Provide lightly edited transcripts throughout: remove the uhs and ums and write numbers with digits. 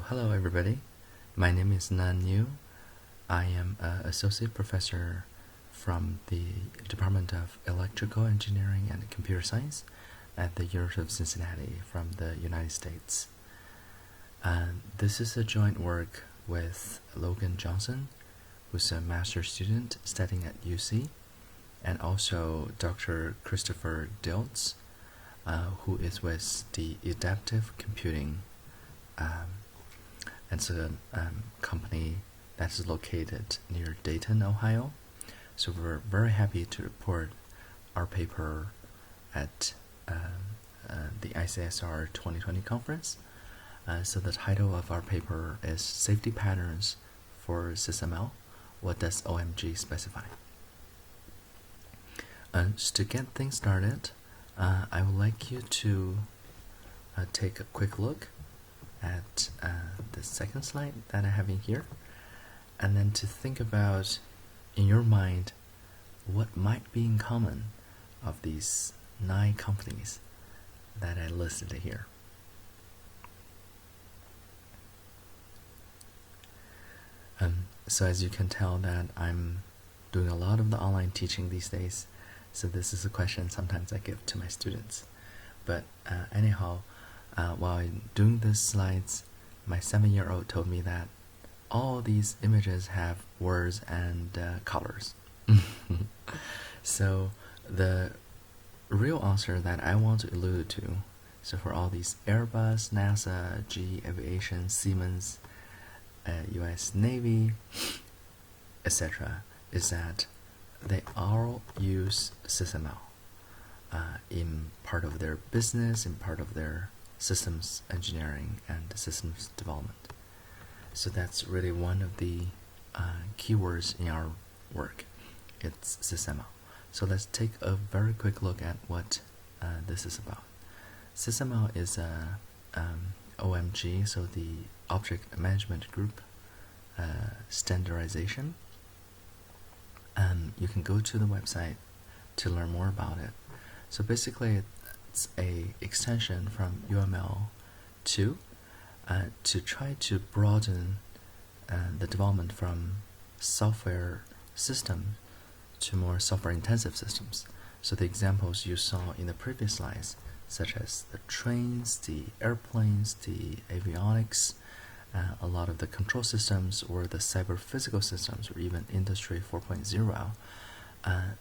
Hello everybody. My name is Nan Yu. I am an associate professor from the Department of Electrical Engineering and Computer Science at the University of Cincinnati from the United States. This is a joint work with Logan Johnson, who's a master's student studying at UC, and also Dr. Christopher Diltz, who is with the Adaptive Computing. It's a company that is located near Dayton, Ohio. So we're very happy to report our paper at the ICSR 2020 conference. So the title of our paper is Safety Patterns for SysML. What does OMG specify? So to get things started, I would like you to take a quick look at the second slide that I have in here, and then to think about in your mind what might be in common of these 9 companies that I listed here. So as you can tell that I'm doing a lot of the online teaching these days, so this is a question sometimes I give to my students. But anyhow, while doing these slides, my 7-year-old told me that all these images have words and colors. So the real answer that I want to allude to, so for all these Airbus, NASA, GE Aviation, Siemens, US Navy, etc., is that they all use SysML in part of their business, in part of their systems engineering and systems development. So that's really one of the keywords in our work. It's SysML. So let's take a very quick look at what this is about. SysML is OMG, so the Object Management Group standardization. You can go to the website to learn more about it. So basically, it's a extension from UML 2 to try to broaden the development from software system to more software-intensive systems. So the examples you saw in the previous slides, such as the trains, the airplanes, the avionics, a lot of the control systems, or the cyber-physical systems, or even Industry 4.0,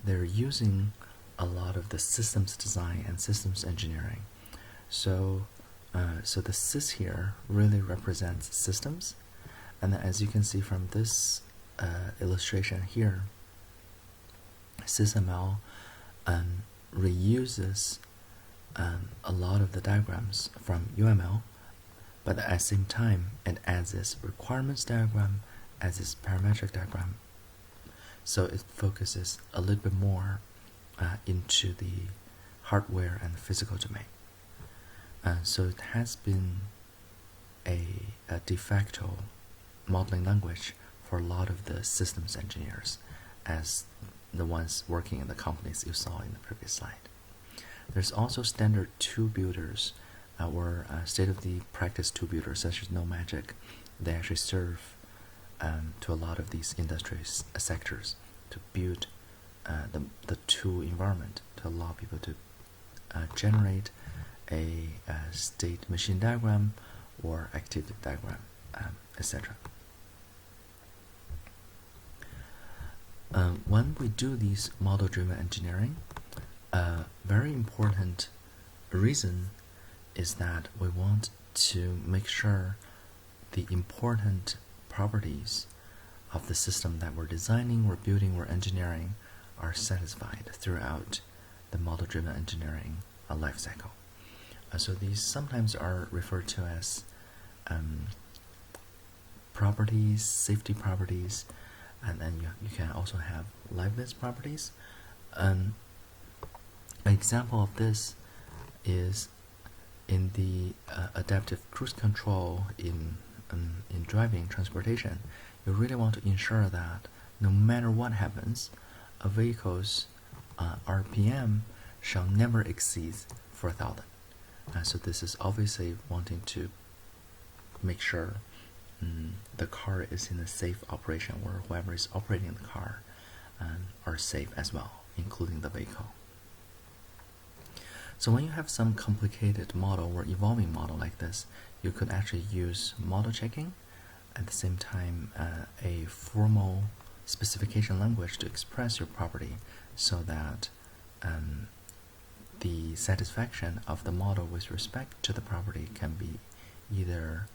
they're using a lot of the systems design and systems engineering. So the sys here really represents systems, and as you can see from this illustration here, SysML reuses a lot of the diagrams from UML, but at the same time it adds this requirements diagram, adds this parametric diagram, so it focuses a little bit more into the hardware and physical domain. So it has been a de facto modeling language for a lot of the systems engineers, as the ones working in the companies you saw in the previous slide. There's also standard tool builders or state-of-the-practice tool builders such as No Magic. They actually serve to a lot of these industries sectors to build the tool environment to allow people to generate a state machine diagram or activity diagram, etc. When we do these model-driven engineering, a very important reason is that we want to make sure the important properties of the system that we're designing, we're building, we're engineering are satisfied throughout the model-driven engineering lifecycle. So these sometimes are referred to as properties, safety properties, and then you can also have liveness properties. An example of this is in the adaptive cruise control in driving transportation. You really want to ensure that no matter what happens, a vehicle's RPM shall never exceed 4,000. So this is obviously wanting to make sure the car is in a safe operation, where whoever is operating the car are safe as well, including the vehicle. So when you have some complicated model or evolving model like this, you could actually use model checking, at the same time a formal specification language to express your property, so that the satisfaction of the model with respect to the property can be either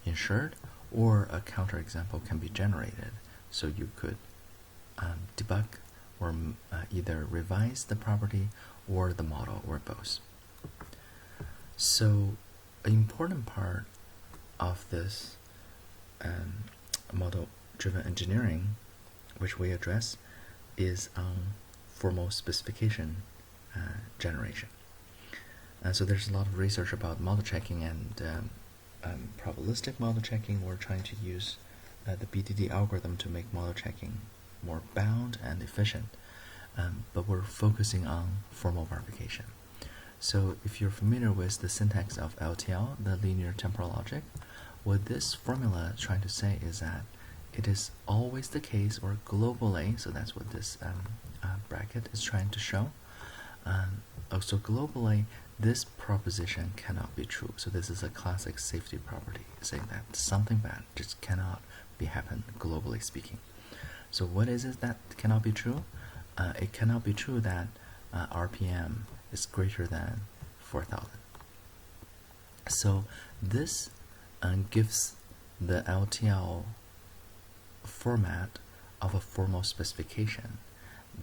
ensured or a counterexample can be generated, so you could debug or either revise the property or the model, or both. So an important part of this model-driven engineering, which we address, is formal specification generation. So there's a lot of research about model checking and probabilistic model checking. We're trying to use the BDD algorithm to make model checking more bound and efficient, but we're focusing on formal verification. So if you're familiar with the syntax of LTL, the linear temporal logic, what this formula is trying to say is that it is always the case, or globally, so that's what this bracket is trying to show. Also globally, this proposition cannot be true. So this is a classic safety property, saying that something bad just cannot be happen, globally speaking. So what is it that cannot be true? It cannot be true that RPM is greater than 4,000. So this gives the LTL format of a formal specification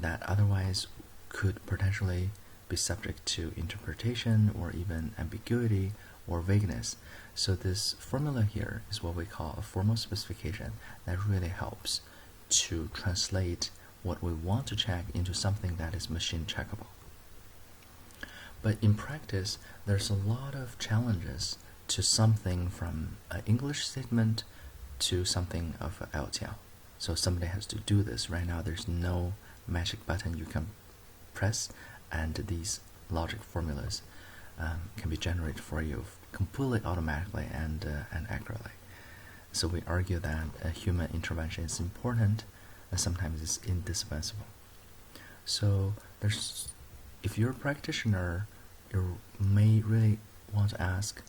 that otherwise could potentially be subject to interpretation or even ambiguity or vagueness. So this formula here is what we call a formal specification that really helps to translate what we want to check into something that is machine checkable. But in practice, there's a lot of challenges to something from an English statement to something of an LTL. So somebody has to do this. Right now, there's no magic button you can press, and these logic formulas can be generated for you completely automatically and accurately. So we argue that a human intervention is important, and sometimes it's indispensable. So if you're a practitioner, you may really want to ask,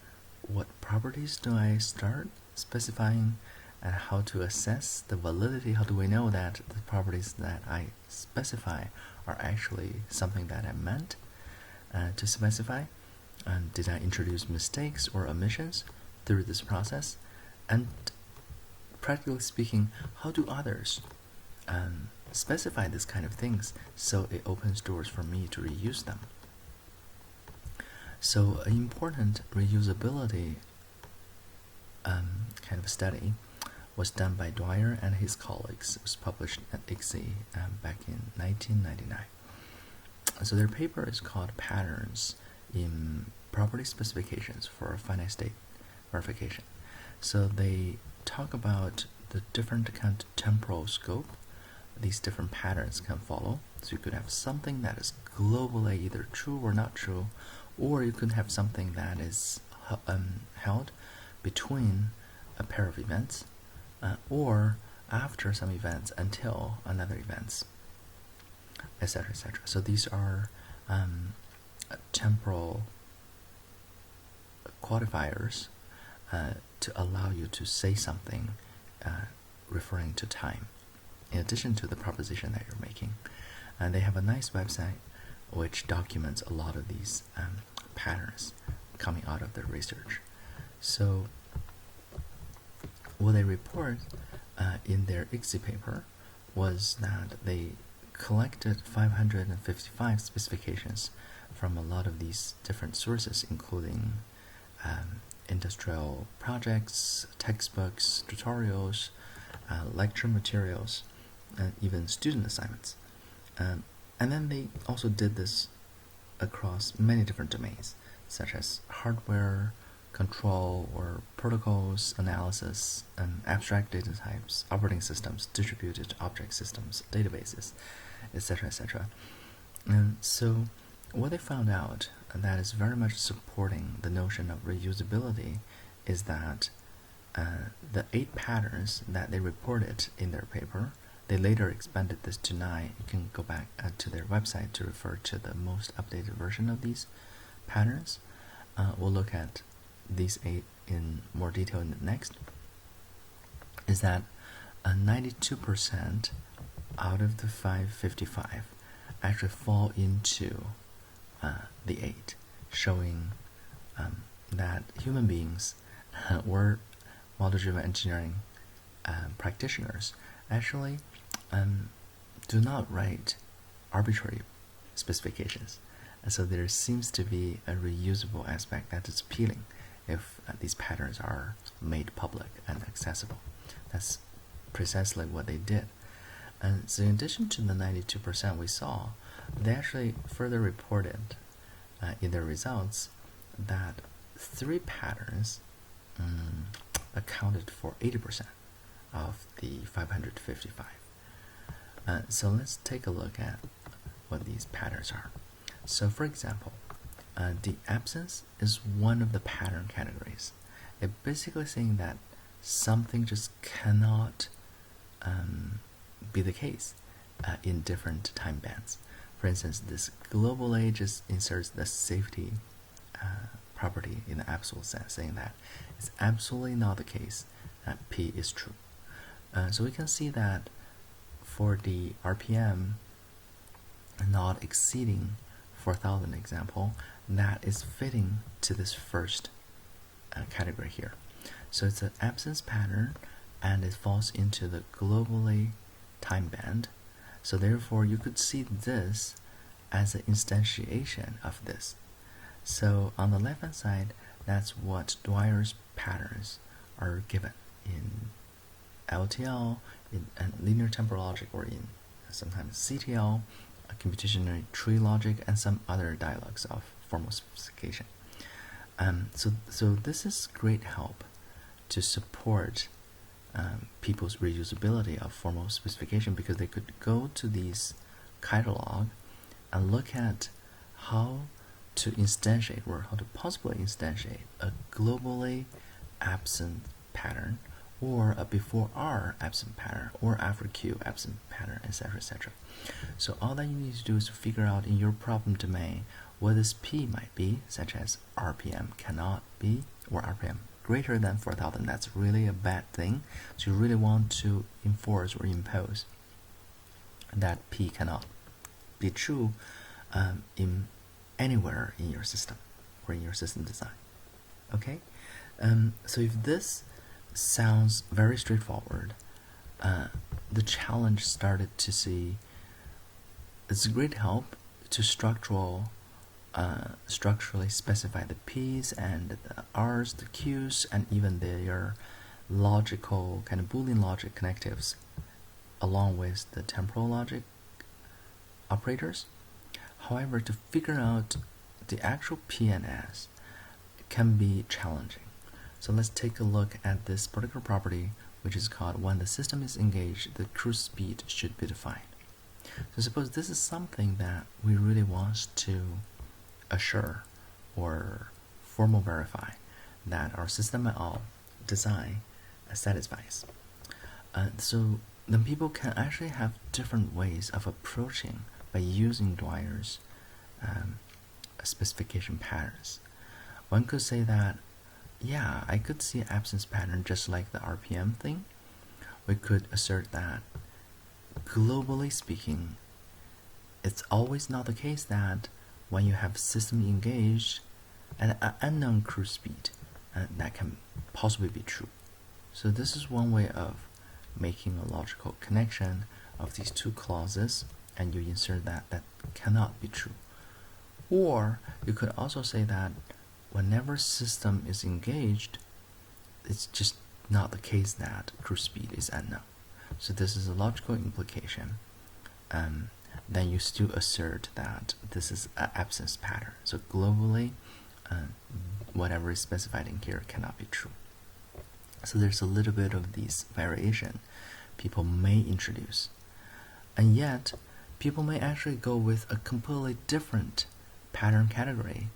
what properties do I start specifying, and how to assess the validity? How do we know that the properties that I specify are actually something that I meant to specify? And did I introduce mistakes or omissions through this process? And practically speaking, how do others specify this kind of things, so it opens doors for me to reuse them? So an important reusability kind of study was done by Dwyer and his colleagues. It was published at ICSI back in 1999. So their paper is called Patterns in Property Specifications for Finite State Verification. So they talk about the different kind of temporal scope these different patterns can follow. So you could have something that is globally either true or not true, or you could have something that is held between a pair of events, or after some events until another events, etc., etc. So these are temporal quantifiers to allow you to say something referring to time, in addition to the proposition that you're making. And they have a nice website which documents a lot of these patterns coming out of their research. So what they report in their ICSI paper was that they collected 555 specifications from a lot of these different sources, including industrial projects, textbooks, tutorials, lecture materials, and even student assignments. And then they also did this across many different domains, such as hardware, control or protocols, analysis, and abstract data types, operating systems, distributed object systems, databases, etc., etc. And so what they found out, and that is very much supporting the notion of reusability, is that the 8 patterns that they reported in their paper, they later expanded this to 9. You can go back to their website to refer to the most updated version of these patterns. We'll look at these 8 in more detail in the next. Is that 92% out of the 555 actually fall into the 8, showing that human beings were model-driven engineering practitioners actually do not write arbitrary specifications. And so there seems to be a reusable aspect that is appealing if these patterns are made public and accessible. That's precisely what they did. And so in addition to the 92% we saw, they actually further reported in their results that 3 patterns accounted for 80% of the 555. So let's take a look at what these patterns are. So for example, the absence is one of the pattern categories. It's basically saying that something just cannot be the case in different time bands. For instance, this global A just inserts the safety property in the absolute sense, saying that it's absolutely not the case that P is true. So we can see that for the RPM not exceeding 4,000 example, that is fitting to this first category here. So it's an absence pattern and it falls into the globally time band. So therefore you could see this as an instantiation of this. So on the left hand side, that's what Dwyer's patterns are given in LTL, in linear temporal logic, or in sometimes CTL, computational tree logic, and some other dialogues of formal specification. So this is great help to support people's reusability of formal specification, because they could go to these catalog and look at how to instantiate, or how to possibly instantiate, a globally absent pattern, or a before R absent pattern, or after Q absent pattern, etc., etc. So all that you need to do is to figure out in your problem domain what this P might be, such as RPM cannot be, or RPM greater than 4,000. That's really a bad thing. So you really want to enforce or impose that P cannot be true in anywhere in your system or in your system design. Okay, so if this sounds very straightforward, the challenge started to see it's a great help to structurally specify the P's and the R's, the Q's, and even their logical kind of Boolean logic connectives, along with the temporal logic operators. However, to figure out the actual P and S can be challenging. So let's take a look at this particular property, which is called when the system is engaged, the cruise speed should be defined. So suppose this is something that we really want to assure or formal verify that our SysML design satisfies. So then people can actually have different ways of approaching by using Dwyer's specification patterns. One could say that, yeah, I could see an absence pattern just like the RPM thing. We could assert that, globally speaking, it's always not the case that when you have system engaged at an unknown cruise speed, that can possibly be true. So this is one way of making a logical connection of these two clauses, and you insert that cannot be true. Or you could also say that whenever system is engaged, it's just not the case that cruise speed is unknown. So this is a logical implication. Then you still assert that this is an absence pattern. So globally, whatever is specified in here cannot be true. So there's a little bit of this variation people may introduce. And yet, people may actually go with a completely different pattern category.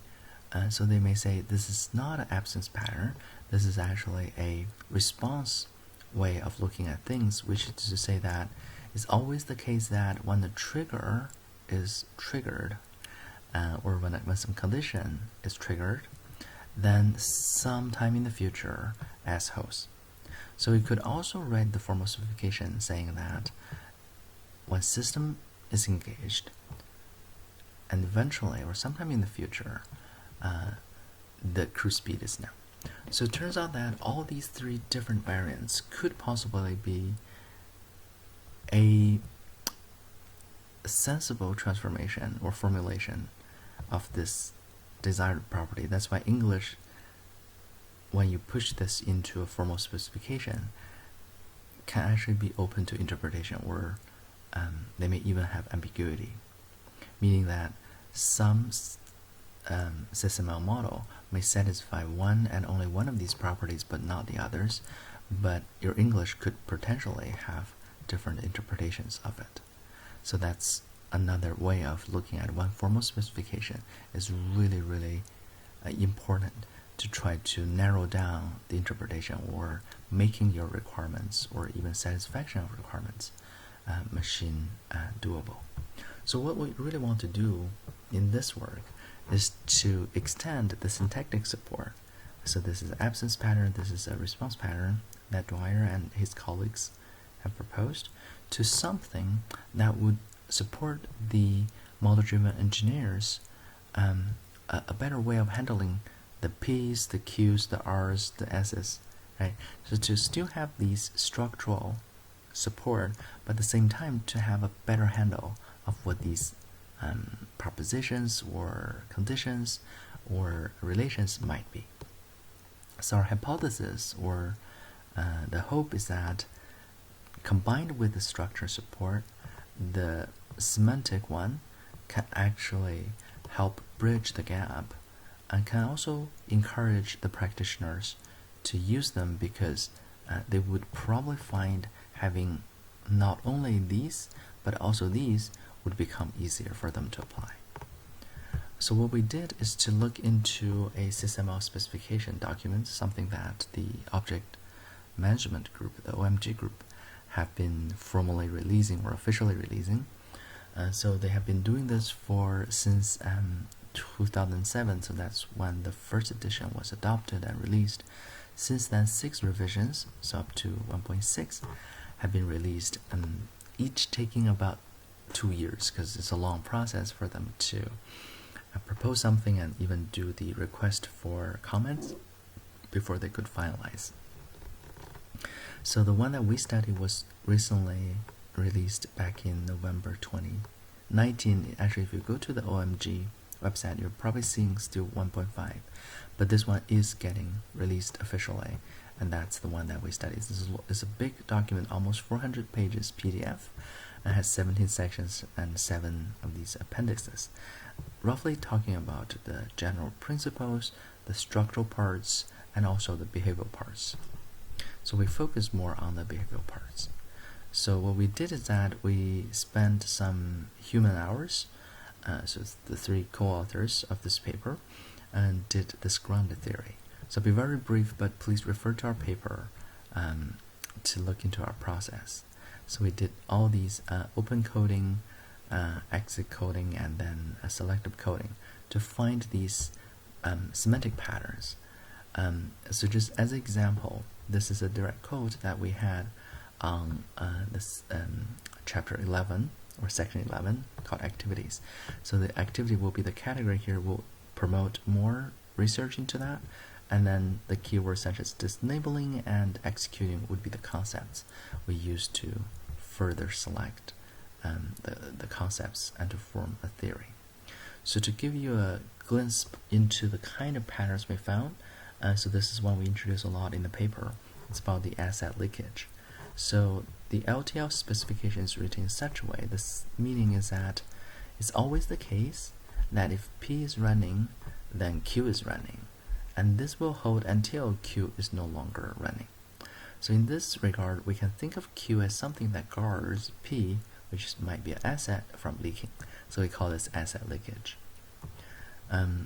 So they may say this is not an absence pattern, this is actually a response way of looking at things, which is to say that it's always the case that when the trigger is triggered, or when some condition is triggered, then sometime in the future as host. So we could also write the formal specification saying that when system is engaged, and eventually or sometime in the future, the cruise speed is now. So it turns out that all these three different variants could possibly be a sensible transformation or formulation of this desired property. That's why English, when you push this into a formal specification, can actually be open to interpretation, or they may even have ambiguity, meaning that some SysML model may satisfy one and only one of these properties but not the others, but your English could potentially have different interpretations of it. So that's another way of looking at one formal specification. Is really important to try to narrow down the interpretation or making your requirements or even satisfaction of requirements machine doable. So what we really want to do in this work is to extend the syntactic support. So this is an absence pattern, this is a response pattern that Dwyer and his colleagues have proposed, to something that would support the model-driven engineers a better way of handling the P's, the Q's, the R's, the S's, right? So to still have these structural support, but at the same time to have a better handle of what these propositions or conditions or relations might be. So our hypothesis or the hope is that combined with the structure support, the semantic one can actually help bridge the gap and can also encourage the practitioners to use them, because they would probably find having not only these but also these would become easier for them to apply. So what we did is to look into a SysML specification document, something that the object management group, the OMG group, have been formally releasing or officially releasing. So they have been doing this since 2007, so that's when the first edition was adopted and released. Since then, 6 revisions, so up to 1.6, have been released, each taking about 2 years, because it's a long process for them to propose something and even do the request for comments before they could finalize. So the one that we studied was recently released back in November 2019. Actually, if you go to the OMG website, you're probably seeing still 1.5, but this one is getting released officially, and that's the one that we studied. This is a big document, almost 400 pages PDF, and has 17 sections and 7 of these appendices, roughly talking about the general principles, the structural parts, and also the behavioral parts. So we focus more on the behavioral parts. So what we did is that we spent some human hours, so the 3 co-authors of this paper, and did this grounded theory. So I'll be very brief, but please refer to our paper to look into our process. So we did all these open coding, exit coding, and then selective coding to find these semantic patterns. So just as an example, this is a direct code that we had on this chapter 11 or section 11 called activities. So the activity will be the category here. We'll promote more research into that, and then the keywords such as disabling and executing would be the concepts we use to further select the concepts and to form a theory. So to give you a glimpse into the kind of patterns we found, so this is one we introduce a lot in the paper. It's about the asset leakage. So the LTL specification is written in such a way, this meaning is that it's always the case that if P is running, then Q is running, and this will hold until Q is no longer running. So in this regard, we can think of Q as something that guards P, which might be an asset, from leaking. So we call this asset leakage.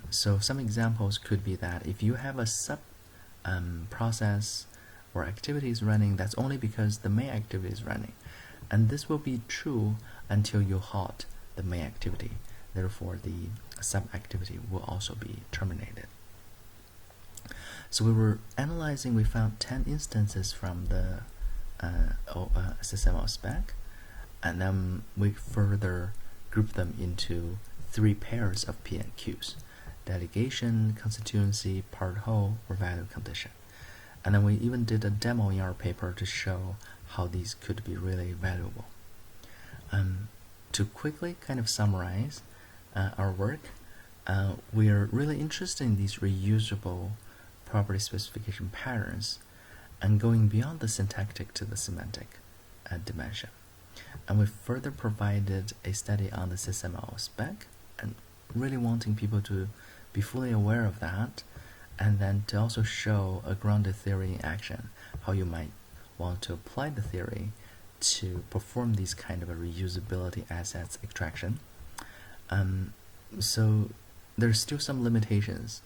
So some examples could be that if you have a process or activity is running, that's only because the main activity is running. And this will be true until you halt the main activity. Therefore, the sub-activity will also be terminated. So we were analyzing, we found 10 instances from the SysML spec, and then we further grouped them into 3 pairs of PNQs: delegation, constituency, part whole, or value condition. And then we even did a demo in our paper to show how these could be really valuable. To quickly kind of summarize our work, we are really interested in these reusable property specification patterns and going beyond the syntactic to the semantic dimension. And we further provided a study on the SysML spec and really wanting people to be fully aware of that, and then to also show a grounded theory in action, how you might want to apply the theory to perform these kind of a reusability assets extraction. So there's still some limitations.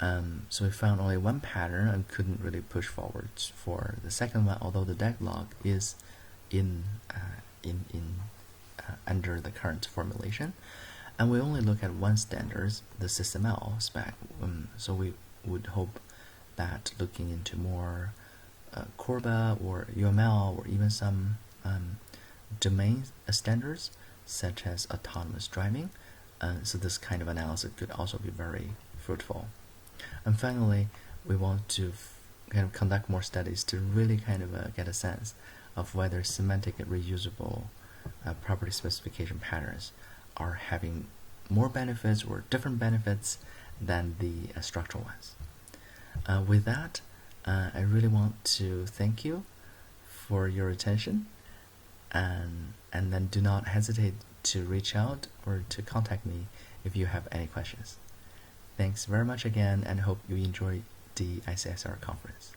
So we found only one pattern and couldn't really push forward for the second one, although the decklog is under the current formulation. And we only look at one standard, the SysML spec. So we would hope that looking into more Corba or UML or even some domain standards such as autonomous driving, so this kind of analysis could also be very fruitful. And finally, we want to kind of conduct more studies to really kind of get a sense of whether semantic and reusable property specification patterns are having more benefits or different benefits than the structural ones. With that, I really want to thank you for your attention, and then do not hesitate to reach out or to contact me if you have any questions. Thanks very much again, and hope you enjoy the ICSR conference.